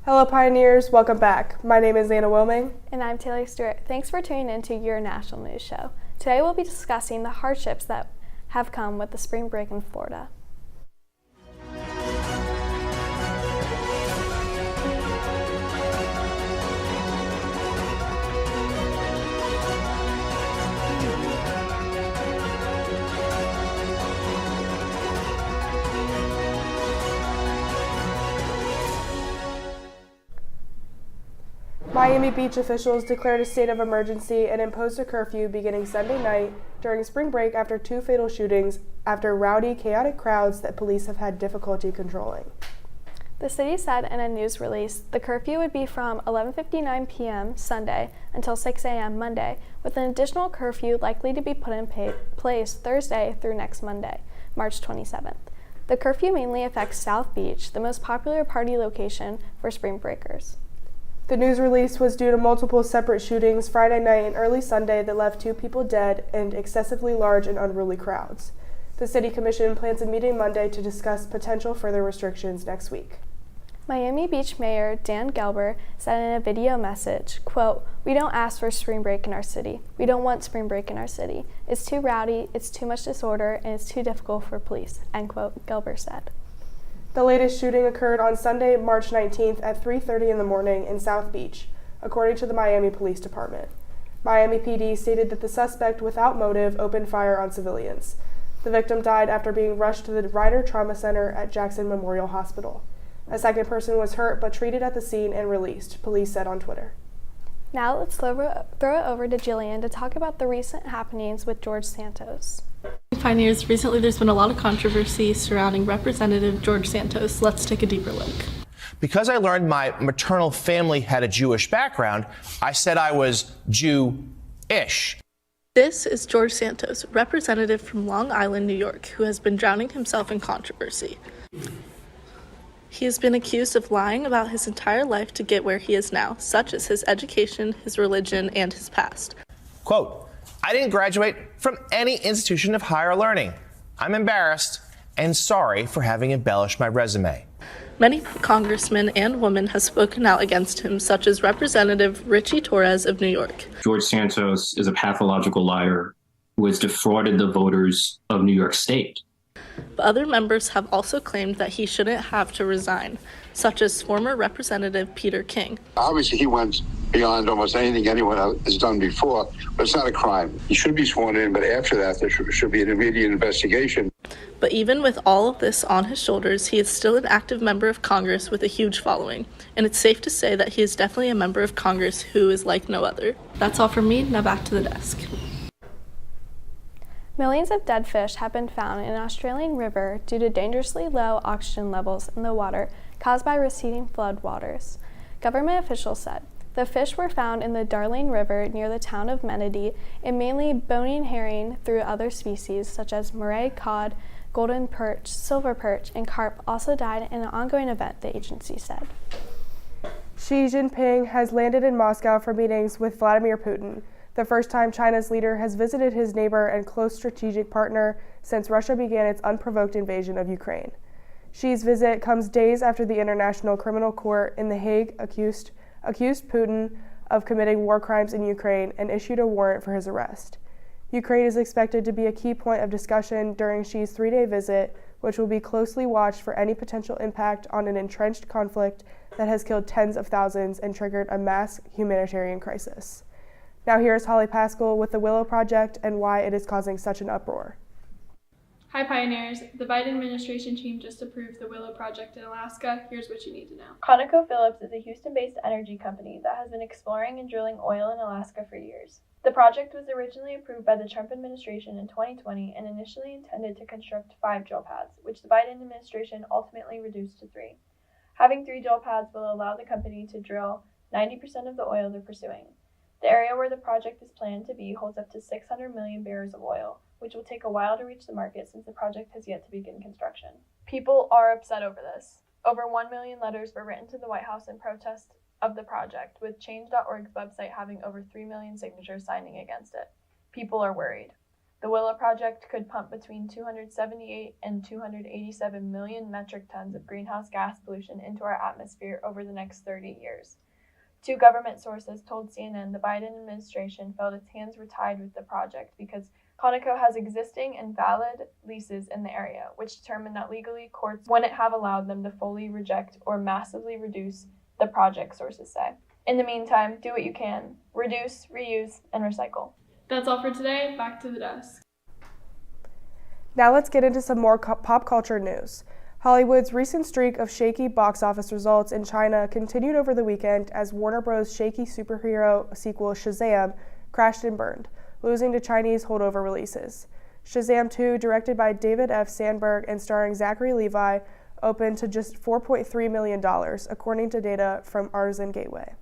Hello Pioneers, welcome back. My name is Anna Wilming. And I'm Taylor Stewart. Thanks for tuning in to your national news show. Today we'll be discussing the hardships that have come with the spring break in Florida. Miami Beach officials declared a state of emergency and imposed a curfew beginning Sunday night during spring break after two fatal shootings after rowdy, chaotic crowds that police have had difficulty controlling. The city said in a news release the curfew would be from 11:59 p.m. Sunday until 6 a.m. Monday, with an additional curfew likely to be put in place Thursday through next Monday, March 27th. The curfew mainly affects South Beach, the most popular party location for spring breakers. The news release was due to multiple separate shootings Friday night and early Sunday that left two people dead and excessively large and unruly crowds. The City Commission plans a meeting Monday to discuss potential further restrictions next week. Miami Beach Mayor Dan Gelber said in a video message, quote, "We don't ask for spring break in our city. We don't want spring break in our city. It's too rowdy, it's too much disorder, and it's too difficult for police," end quote, Gelber said. The latest shooting occurred on Sunday, March 19th at 3:30 in the morning in South Beach, according to the Miami Police Department. Miami PD stated that the suspect, without motive, opened fire on civilians. The victim died after being rushed to the Ryder Trauma Center at Jackson Memorial Hospital. A second person was hurt but treated at the scene and released, police said on Twitter. Now let's throw it over to Jillian to talk about the recent happenings with George Santos. Pioneers, recently there's been a lot of controversy surrounding Representative George Santos. Let's take a deeper look. Because I learned my maternal family had a Jewish background, I said I was Jew-ish. This is George Santos, representative from Long Island, New York, who has been drowning himself in controversy. He has been accused of lying about his entire life to get where he is now, such as his education, his religion, and his past. Quote, "I didn't graduate from any institution of higher learning. I'm embarrassed and sorry for having embellished my resume." Many congressmen and women have spoken out against him, such as Representative Richie Torres of New York. George Santos is a pathological liar who has defrauded the voters of New York State. But other members have also claimed that he shouldn't have to resign, such as former Representative Peter King. Obviously, he went beyond almost anything anyone has done before, but it's not a crime. He should be sworn in, but after that, there should be an immediate investigation. But even with all of this on his shoulders, he is still an active member of Congress with a huge following. And it's safe to say that he is definitely a member of Congress who is like no other. That's all from me. Now back to the desk. Millions of dead fish have been found in an Australian river due to dangerously low oxygen levels in the water caused by receding floodwaters. Government officials said the fish were found in the Darling River near the town of Menady, and mainly bony herring through other species such as moray, cod, golden perch, silver perch, and carp also died in an ongoing event, the agency said. Xi Jinping has landed in Moscow for meetings with Vladimir Putin, the first time China's leader has visited his neighbor and close strategic partner since Russia began its unprovoked invasion of Ukraine. Xi's visit comes days after the International Criminal Court in The Hague accused Putin of committing war crimes in Ukraine and issued a warrant for his arrest. Ukraine is expected to be a key point of discussion during Xi's three-day visit, which will be closely watched for any potential impact on an entrenched conflict that has killed tens of thousands and triggered a mass humanitarian crisis. Now here's Holly Pascal with the Willow Project and why it is causing such an uproar. Hi Pioneers, the Biden administration team just approved the Willow Project in Alaska. Here's what you need to know. ConocoPhillips is a Houston-based energy company that has been exploring and drilling oil in Alaska for years. The project was originally approved by the Trump administration in 2020 and initially intended to construct 5 drill pads, which the Biden administration ultimately reduced to 3. Having 3 drill pads will allow the company to drill 90% of the oil they're pursuing. The area where the project is planned to be holds up to 600 million barrels of oil, which will take a while to reach the market since the project has yet to begin construction. People are upset over this. Over 1 million letters were written to the White House in protest of the project, with Change.org's website having over 3 million signatures signing against it. People are worried. The Willow project could pump between 278 and 287 million metric tons of greenhouse gas pollution into our atmosphere over the next 30 years. Two government sources told CNN the Biden administration felt its hands were tied with the project because Conoco has existing and valid leases in the area, which determined that legally courts wouldn't have allowed them to fully reject or massively reduce the project, sources say. In the meantime, do what you can. Reduce, reuse, and recycle. That's all for today. Back to the desk. Now let's get into some more pop culture news. Hollywood's recent streak of shaky box office results in China continued over the weekend as Warner Bros.' shaky superhero sequel Shazam crashed and burned, losing to Chinese holdover releases. Shazam 2, directed by David F. Sandberg and starring Zachary Levi, opened to just $4.3 million, according to data from Artisan Gateway.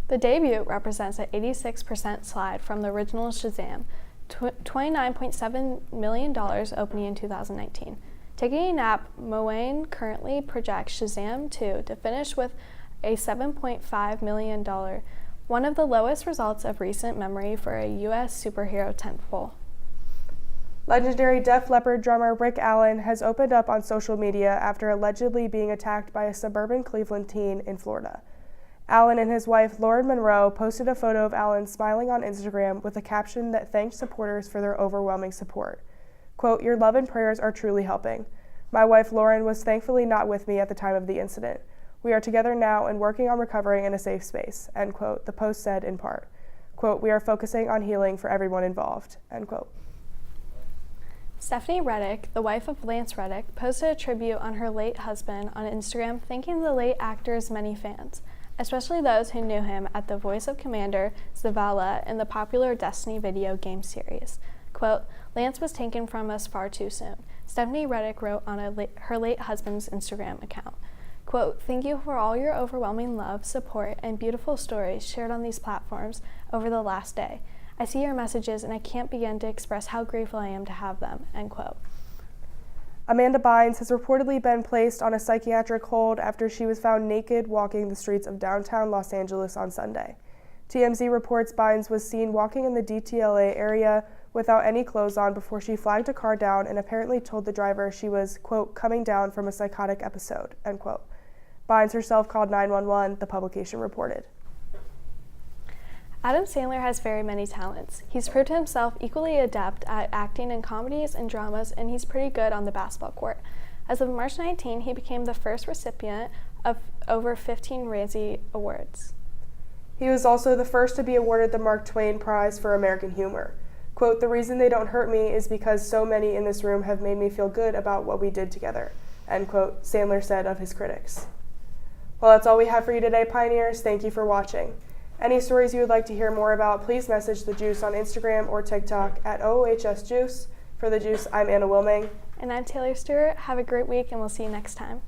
The debut represents an 86% slide from the original Shazam, $29.7 million opening in 2019. Taking a nap, Moane currently projects Shazam 2 to finish with a $7.5 million, one of the lowest results of recent memory for a U.S. superhero tentpole. Legendary Def Leppard drummer Rick Allen has opened up on social media after allegedly being attacked by a suburban Cleveland teen in Florida. Allen and his wife, Lauren Monroe, posted a photo of Allen smiling on Instagram with a caption that thanked supporters for their overwhelming support. Quote, "Your love and prayers are truly helping. My wife, Lauren, was thankfully not with me at the time of the incident. We are together now and working on recovering in a safe space," end quote, the post said in part. Quote, "We are focusing on healing for everyone involved," end quote. Stephanie Reddick, the wife of Lance Reddick, posted a tribute on her late husband on Instagram, thanking the late actor's many fans, especially those who knew him at the voice of Commander Zavala in the popular Destiny video game series. Quote, "Lance was taken from us far too soon," Stephanie Reddick wrote on her late husband's Instagram account. Quote, "Thank you for all your overwhelming love, support, and beautiful stories shared on these platforms over the last day. I see your messages and I can't begin to express how grateful I am to have them," end quote. Amanda Bynes has reportedly been placed on a psychiatric hold after she was found naked walking the streets of downtown Los Angeles on Sunday. TMZ reports Bynes was seen walking in the DTLA area without any clothes on before she flagged a car down and apparently told the driver she was, quote, "coming down from a psychotic episode," end quote. Bynes herself called 911, the publication reported. Adam Sandler has very many talents. He's proved himself equally adept at acting in comedies and dramas, and he's pretty good on the basketball court. As of March 19, he became the first recipient of over 15 Razzie Awards. He was also the first to be awarded the Mark Twain Prize for American Humor. Quote, "The reason they don't hurt me is because so many in this room have made me feel good about what we did together," end quote, Sandler said of his critics. Well, that's all we have for you today, Pioneers. Thank you for watching. Any stories you would like to hear more about, please message The Juice on Instagram or TikTok at OOHS Juice. For The Juice, I'm Anna Wilming. And I'm Taylor Stewart. Have a great week, and we'll see you next time.